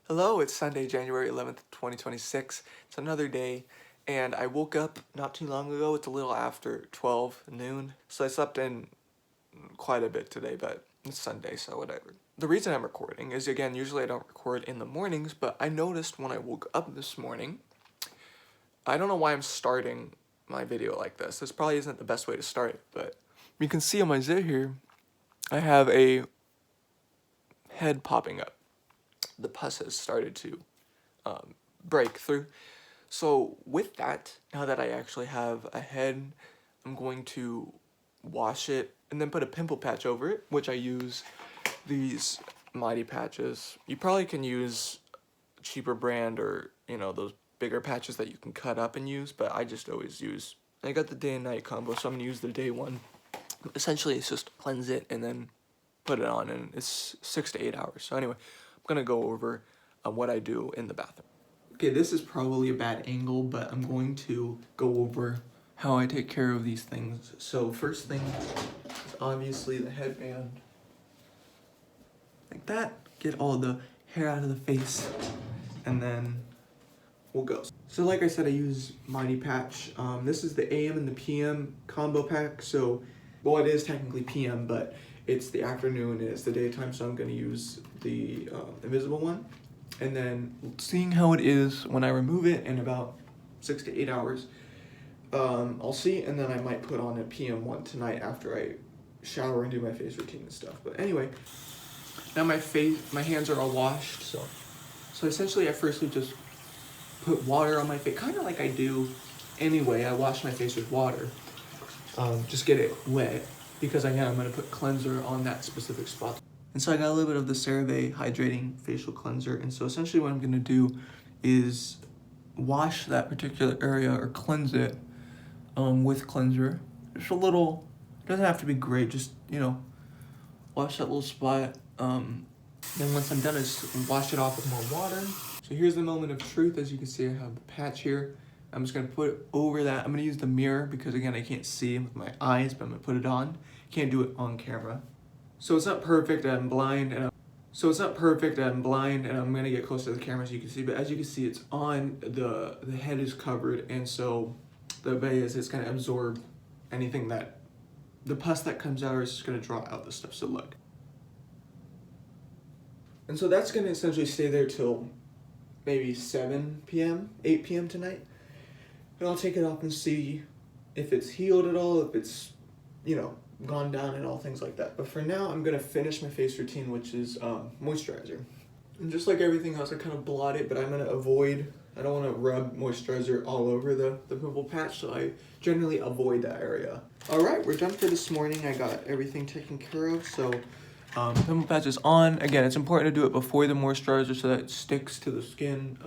Hello, it's Sunday, January 11th, 2026. It's another day, and I woke up not too long ago. It's a little after 12 noon, so I slept in quite a bit today, but it's Sunday, so whatever. The reason I'm recording is, again, usually I don't record in the mornings, but I noticed when I woke up this morning, I don't know why I'm starting my video like this. This probably isn't the best way to start it, but you can see on my zit here, I have a head popping up. The pus has started to break through. So with that, now that I actually have a head, I'm going to wash it and then put a pimple patch over it, which I use these Mighty patches. You probably can use a cheaper brand or, you know, those bigger patches that you can cut up and use, but I just always use, I got the day and night combo, so I'm gonna use the day one. Essentially, it's just cleanse it and then put it on, and it's 6 to 8 hours. So anyway, I'm gonna go over what I do in the bathroom. Okay, this is probably a bad angle, but I'm going to go over how I take care of these things. So first thing is obviously the headband. Like that, get all the hair out of the face, and then we'll go. So like I said, I use Mighty Patch. This is the AM and the PM combo pack, so, well, it is technically PM, but it's the afternoon, it's the daytime, so I'm gonna use the invisible one. And then seeing how it is when I remove it in about 6 to 8 hours, I'll see, and then I might put on a PM one tonight after I shower and do my face routine and stuff. But anyway, now my hands are all washed, so essentially I firstly just put water on my face, kind of like I do anyway. I wash my face with water, just get it wet, because again, I'm going to put cleanser on that specific spot. And so I got a little bit of the CeraVe Hydrating Facial Cleanser, and so essentially what I'm going to do is wash that particular area, or cleanse it with cleanser. Just a little, it doesn't have to be great, just, you know, wash that little spot. Then once I'm done, I just wash it off with more water. So here's the moment of truth. As you can see, I have the patch here. I'm just gonna put it over that. I'm gonna use the mirror because again, I can't see with my eyes, but I'm gonna put it on. Can't do it on camera. So it's not perfect, I'm blind, and I'm gonna get close to the camera so you can see, but as you can see, it's on, the head is covered, and so the way is it's gonna absorb anything that, the pus that comes out is just gonna draw out the stuff, so look. And so that's gonna essentially stay there till maybe 7 p.m., 8 p.m. tonight. And I'll take it off and see if it's healed at all, if it's, you know, gone down and all things like that. But for now, I'm gonna finish my face routine, which is moisturizer. And just like everything else, I kind of blot it, but I'm gonna avoid, I don't wanna rub moisturizer all over the pimple patch, so I generally avoid that area. All right, we're done for this morning. I got everything taken care of, so pimple patch is on. Again, it's important to do it before the moisturizer so that it sticks to the skin.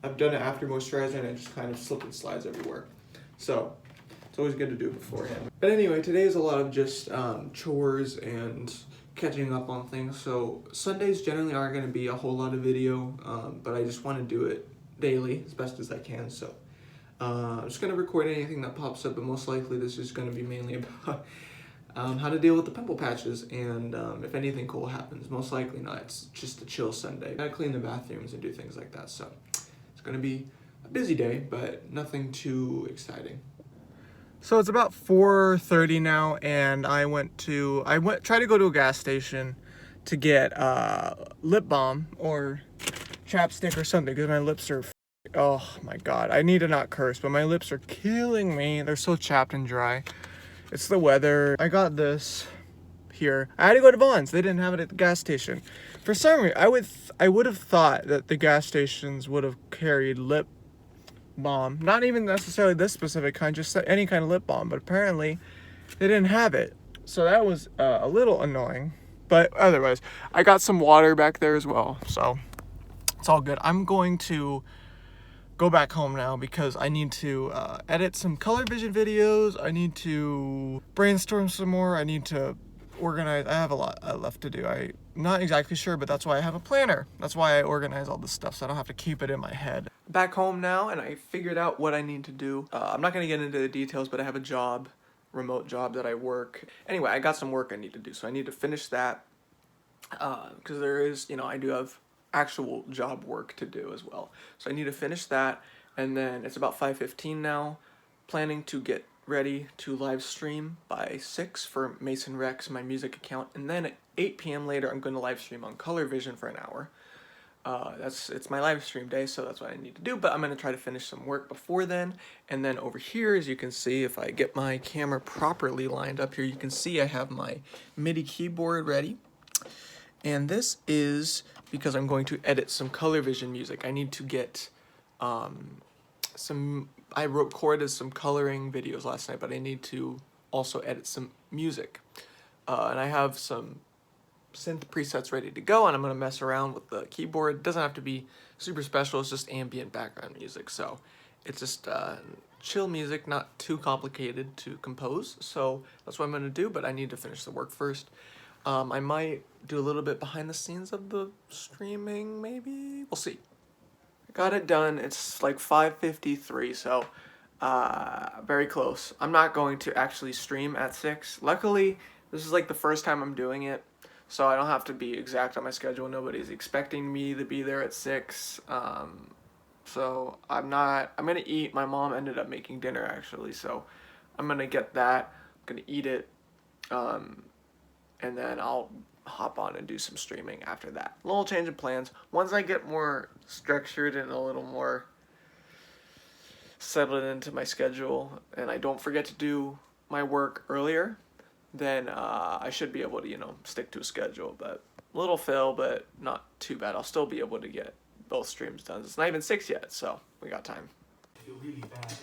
I've done it after moisturizer and it just kind of slips and slides everywhere. So it's always good to do it beforehand. But anyway, today is a lot of just chores and catching up on things. So Sundays generally aren't going to be a whole lot of video, but I just want to do it daily as best as I can. So I'm just going to record anything that pops up, but most likely this is going to be mainly about how to deal with the pimple patches, and if anything cool happens. Most likely not. It's just a chill Sunday. Gotta clean the bathrooms and do things like that, so it's gonna be a busy day, but nothing too exciting. So it's about 4:30 now, and I tried to go to a gas station to get lip balm or chapstick or something, because my lips are, oh my god, I need to not curse, but my lips are killing me. They're so chapped and dry. It's the weather. I got this here. I had to go to Vaughn's. They didn't have it at the gas station. For some reason, I would have thought that the gas stations would have carried lip balm. Not even necessarily this specific kind, just any kind of lip balm. But apparently, they didn't have it. So that was a little annoying. But otherwise, I got some water back there as well. So it's all good. I'm going to go back home now because I need to edit some color vision videos. I need to brainstorm some more. I need to organize. I have a lot left to do. I'm not exactly sure, but that's why I have a planner. That's why I organize all this stuff, so I don't have to keep it in my head. Back home now, and I figured out what I need to do. I'm not going to get into the details, but I have a job, remote job that I work. Anyway, I got some work I need to do, so I need to finish that because there is, you know, I do have actual job work to do as well. So I need to finish that, and then it's about 5:15 now. Planning to get ready to live stream by 6 for Mason Rex, my music account, and then at 8 p.m. later I'm going to live stream on Color Vision for an hour. It's my live stream day, so that's what I need to do, but I'm going to try to finish some work before then. And then over here, as you can see, if I get my camera properly lined up here, you can see I have my MIDI keyboard ready. And this is because I'm going to edit some Color Vision music. I need to get I recorded some coloring videos last night, but I need to also edit some music. And I have some synth presets ready to go, and I'm going to mess around with the keyboard. It doesn't have to be super special, it's just ambient background music. So it's just chill music, not too complicated to compose. So that's what I'm going to do, but I need to finish the work first. I might do a little bit behind the scenes of the streaming, maybe? We'll see. I got it done. It's like 5:53, so very close. I'm not going to actually stream at 6. Luckily, this is like the first time I'm doing it, so I don't have to be exact on my schedule. Nobody's expecting me to be there at 6. So I'm going to eat. My mom ended up making dinner, actually, so I'm going to get that. I'm going to eat it. And then I'll hop on and do some streaming after that. A little change of plans. Once I get more structured and a little more settled into my schedule, and I don't forget to do my work earlier, then I should be able to, stick to a schedule. But a little fail, but not too bad. I'll still be able to get both streams done. It's not even 6 yet, so we got time. I feel really bad.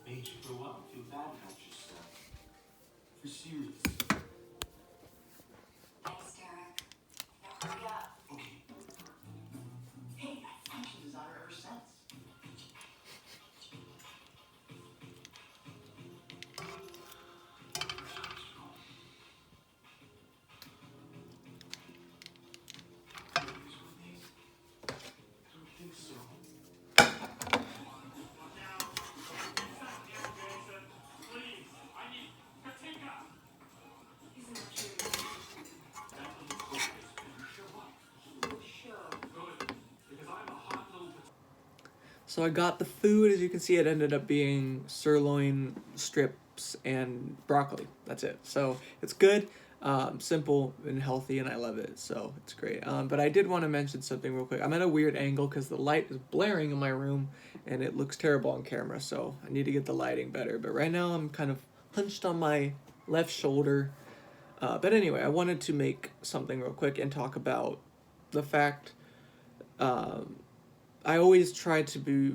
Made you grow up, feel bad about yourself. For serious. Thanks, Derek. Now hurry up. Okay. Hey, I've functioned designer ever since. So I got the food. As you can see, it ended up being sirloin strips and broccoli. That's it. So it's good, simple and healthy, and I love it. So it's great. But I did want to mention something real quick. I'm at a weird angle because the light is blaring in my room, and it looks terrible on camera. So I need to get the lighting better. But right now I'm kind of hunched on my left shoulder. But anyway, I wanted to make something real quick and talk about the fact I always try to be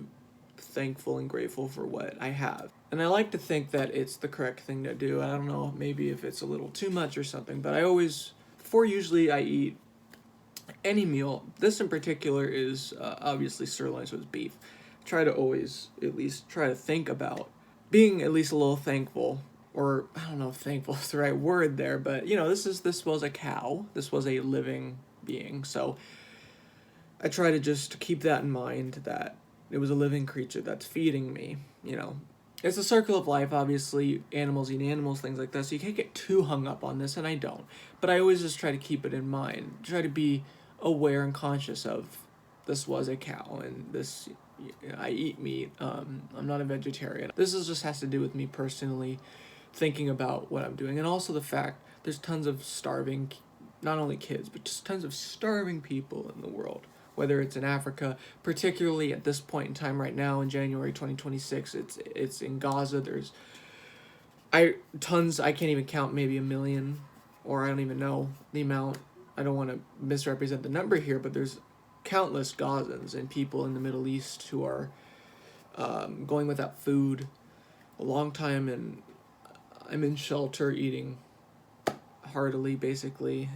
thankful and grateful for what I have. And I like to think that it's the correct thing to do. I don't know, maybe if it's a little too much or something, but I always, before usually I eat any meal, this in particular is obviously sirloin, so it's beef. I try to always at least try to think about being at least a little thankful, or I don't know if thankful is the right word there, but this was a cow. This was a living being, so I try to just keep that in mind, that it was a living creature that's feeding me, It's a circle of life, obviously. Animals eat animals, things like that, so you can't get too hung up on this, and I don't. But I always just try to keep it in mind, try to be aware and conscious of this was a cow, and this, I eat meat, I'm not a vegetarian. This just has to do with me personally thinking about what I'm doing, and also the fact there's tons of starving, not only kids, but just tons of starving people in the world. Whether it's in Africa, particularly at this point in time right now in January 2026, it's in Gaza. There's tons, I can't even count, maybe 1 million, or I don't even know the amount. I don't want to misrepresent the number here, but there's countless Gazans and people in the Middle East who are going without food a long time, and I'm in shelter eating heartily, basically.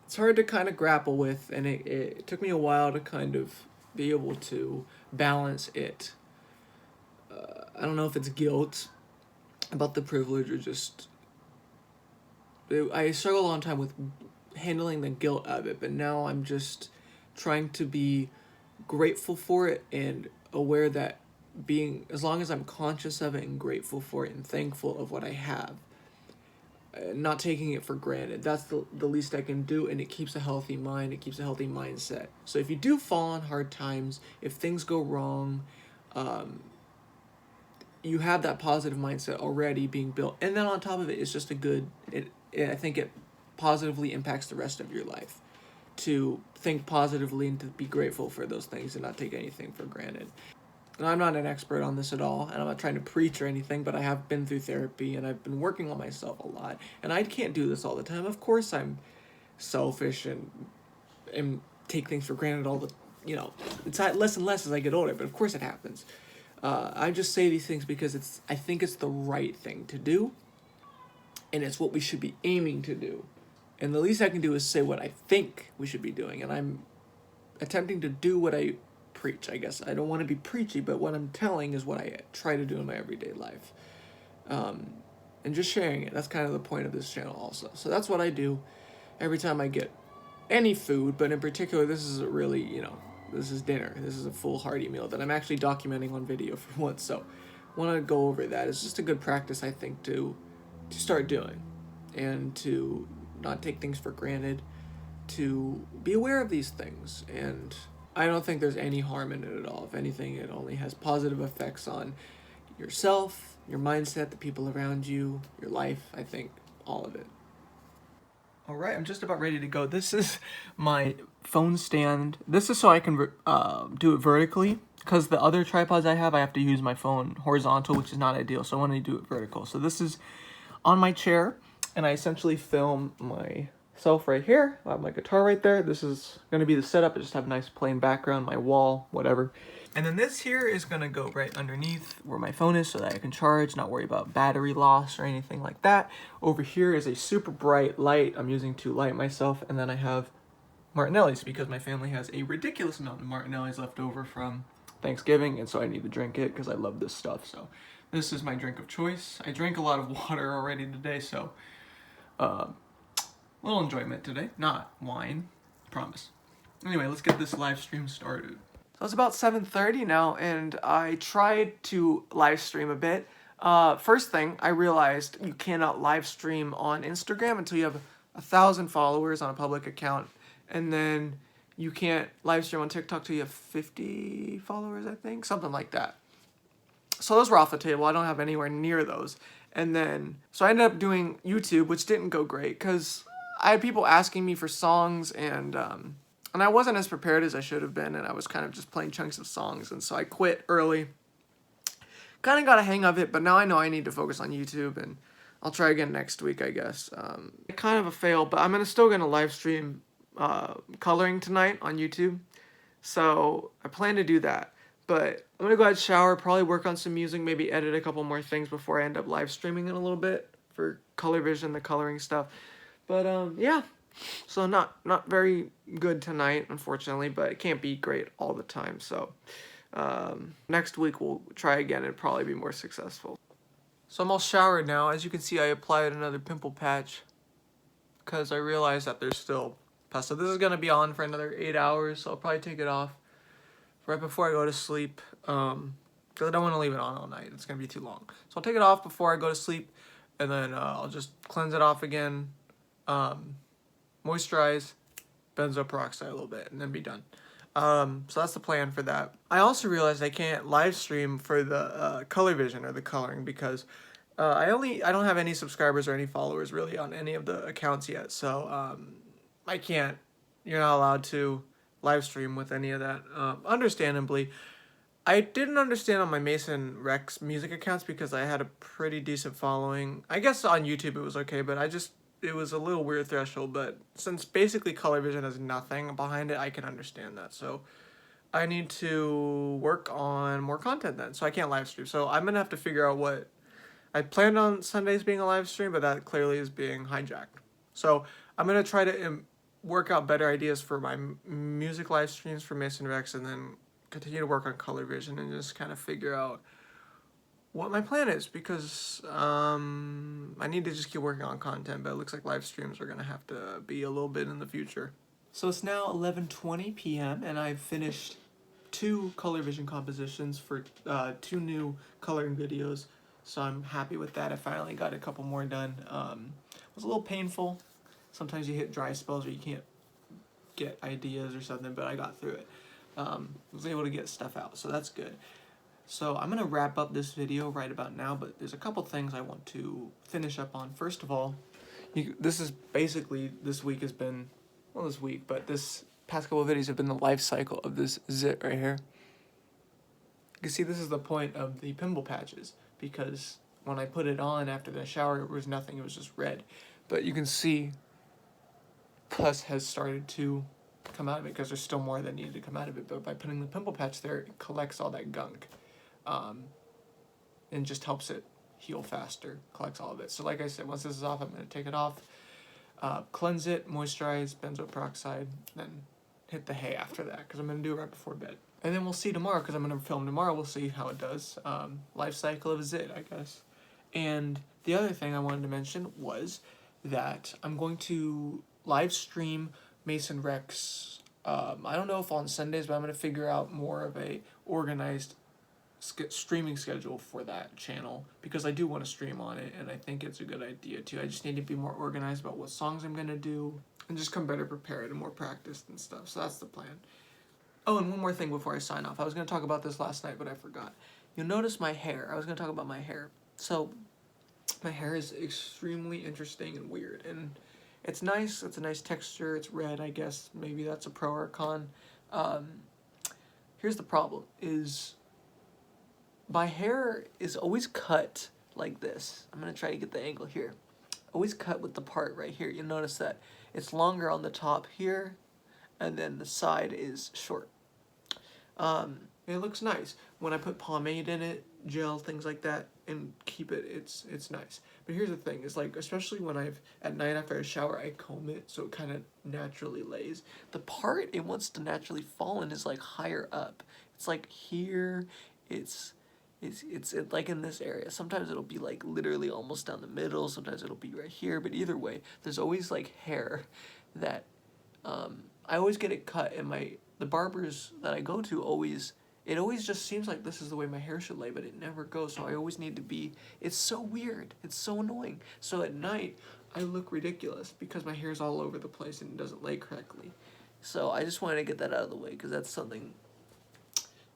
It's hard to kind of grapple with, and it took me a while to kind of be able to balance it. I don't know if it's guilt about the privilege or just... I struggled a long time with handling the guilt of it, but now I'm just trying to be grateful for it and aware that as long as I'm conscious of it and grateful for it and thankful of what I have, not taking it for granted. That's the least I can do, and it keeps a healthy mind. It keeps a healthy mindset. So if you do fall on hard times, if things go wrong, you have that positive mindset already being built, and then on top of it, it's just a good. I think it positively impacts the rest of your life to think positively and to be grateful for those things and not take anything for granted. And I'm not an expert on this at all, and I'm not trying to preach or anything, but I have been through therapy and I've been working on myself a lot. And I can't do this all the time. Of course, I'm selfish and take things for granted all the, it's less and less as I get older, but of course it happens. I just say these things because I think it's the right thing to do, and it's what we should be aiming to do. And the least I can do is say what I think we should be doing, and I'm attempting to do what I preach, I guess. I don't want to be preachy, but what I'm telling is what I try to do in my everyday life. And just sharing it. That's kind of the point of this channel also. So that's what I do every time I get any food, but in particular, this is a really, this is dinner. This is a full hearty meal that I'm actually documenting on video for once. So I want to go over that. It's just a good practice, I think, to start doing, and to not take things for granted, to be aware of these things. And I don't think there's any harm in it at all. If anything, it only has positive effects on yourself, your mindset, the people around you, your life. I think all of it. All right, I'm just about ready to go. This is my phone stand. This is so I can do it vertically, because the other tripods I have to use my phone horizontal, which is not ideal. So I want to do it vertical. So this is on my chair, and I essentially film myself right here. I have my guitar right there. This is going to be the setup. I just have a nice plain background, my wall, whatever. And then this here is going to go right underneath where my phone is so that I can charge, not worry about battery loss or anything like that. Over here is a super bright light I'm using to light myself. And then I have Martinelli's, because my family has a ridiculous amount of Martinelli's left over from Thanksgiving. And so I need to drink it because I love this stuff. So this is my drink of choice. I drank a lot of water already today, so little enjoyment today. Not wine, promise. Anyway, let's get this live stream started. So it's about 7:30 now, and I tried to live stream a bit. First thing, I realized you cannot live stream on Instagram until you have 1,000 followers on a public account, and then you can't live stream on TikTok till you have 50 followers, I think, something like that. So those were off the table. I don't have anywhere near those. And then, so I ended up doing YouTube, which didn't go great, because I had people asking me for songs, and I wasn't as prepared as I should have been, and I was kind of just playing chunks of songs, and so I quit early. Kind of got a hang of it, but now I know I need to focus on YouTube, and I'll try again next week, I guess. Kind of a fail, but I'm still going to live stream coloring tonight on YouTube, so I plan to do that. But I'm going to go ahead and shower, probably work on some music, maybe edit a couple more things before I end up live streaming in a little bit for color vision, the coloring stuff. But yeah, so not very good tonight, unfortunately, but it can't be great all the time. So next week we'll try again and probably be more successful. So I'm all showered now. As you can see, I applied another pimple patch because I realized that there's still pus. So this is going to be on for another 8 hours, so I'll probably take it off right before I go to sleep, because I don't want to leave it on all night. It's going to be too long. So I'll take it off before I go to sleep, and then I'll just cleanse it off again, moisturize, benzoyl peroxide a little bit, and then be done. So that's the plan for that. I also realized I can't live stream for the color vision or the coloring because I don't have any subscribers or any followers really on any of the accounts yet. So I can't. You're not allowed to live stream with any of that. Understandably, I didn't understand on my Mason Rex music accounts because I had a pretty decent following. I guess on YouTube it was okay, but it was a little weird threshold. But since basically color vision has nothing behind it, I can understand that. So I need to work on more content then. So I can't live stream. So I'm gonna have to figure out what I planned on Sundays being a live stream, but that clearly is being hijacked. So I'm gonna try to work out better ideas for my music live streams for Mason Rex, and then continue to work on color vision and just kind of figure out what my plan is, because I need to just keep working on content, but it looks like live streams are going to have to be a little bit in the future. So it's now 11:20 p.m. and I've finished 2 color vision compositions for 2 new coloring videos. So I'm happy with that. I finally got a couple more done. It was a little painful. Sometimes you hit dry spells where you can't get ideas or something, but I got through it. Was able to get stuff out, so that's good. So I'm going to wrap up this video right about now, but there's a couple things I want to finish up on. First of all, this is basically, this week has been, well, this week, but this past couple of videos have been the life cycle of this zit right here. You can see this is the point of the pimple patches, because when I put it on after the shower, it was nothing, it was just red. But you can see pus has started to come out of it, because there's still more that needed to come out of it. But by putting the pimple patch there, it collects all that gunk, and just helps it heal faster, collects all of it. So like I said, once this is off, I'm going to take it off, cleanse it, moisturize, benzoyl peroxide, then hit the hay after that, because I'm going to do it right before bed. And then we'll see tomorrow, because I'm going to film tomorrow. We'll see how it does. Life cycle of zit, I guess. And the other thing I wanted to mention was that I'm going to live stream Mason Rex. I don't know if on Sundays, but I'm going to figure out more of a organized streaming schedule for that channel, because I do want to stream on it, and I think it's a good idea too. I just need to be more organized about what songs I'm going to do, and just come better prepared and more practiced and stuff. So that's the plan. Oh, and one more thing before I sign off. I was going to talk about this last night, but I forgot. You'll notice my hair. I was going to talk about my hair. So, my hair is extremely interesting and weird. And it's nice. It's a nice texture. It's red, I guess. Maybe that's a pro or a con. Here's the problem, is my hair is always cut like this. I'm going to try to get the angle here. Always cut with the part right here. You'll notice that it's longer on the top here, and then the side is short. It looks nice. When I put pomade in it, gel, things like that, and keep it, it's nice. But here's the thing, is like, especially when at night after I shower, I comb it so it kind of naturally lays. The part it wants to naturally fall in is like higher up. It's like here, it's like in this area. Sometimes it'll be like literally almost down the middle, sometimes it'll be right here, but either way, there's always like hair that, I always get it cut, and the barbers that I go to it always just seems like this is the way my hair should lay, but it never goes, so I always need to be, it's so weird, it's so annoying. So at night, I look ridiculous, because my hair's all over the place and it doesn't lay correctly. So I just wanted to get that out of the way, because that's something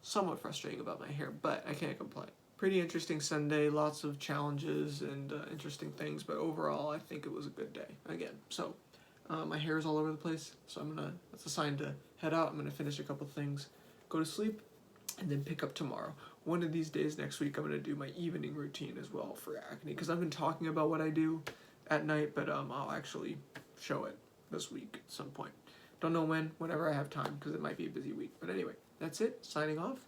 somewhat frustrating about my hair, but I can't complain. Pretty interesting Sunday, lots of challenges and interesting things, but overall, I think it was a good day, again. So, my hair is all over the place, so that's a sign to head out. I'm gonna finish a couple things, go to sleep, and then pick up tomorrow. One of these days next week, I'm gonna do my evening routine as well for acne, because I've been talking about what I do at night, but I'll actually show it this week at some point. Don't know when, whenever I have time, because it might be a busy week. But anyway, that's it, signing off,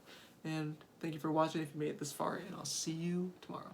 and thank you for watching if you made it this far, and I'll see you tomorrow.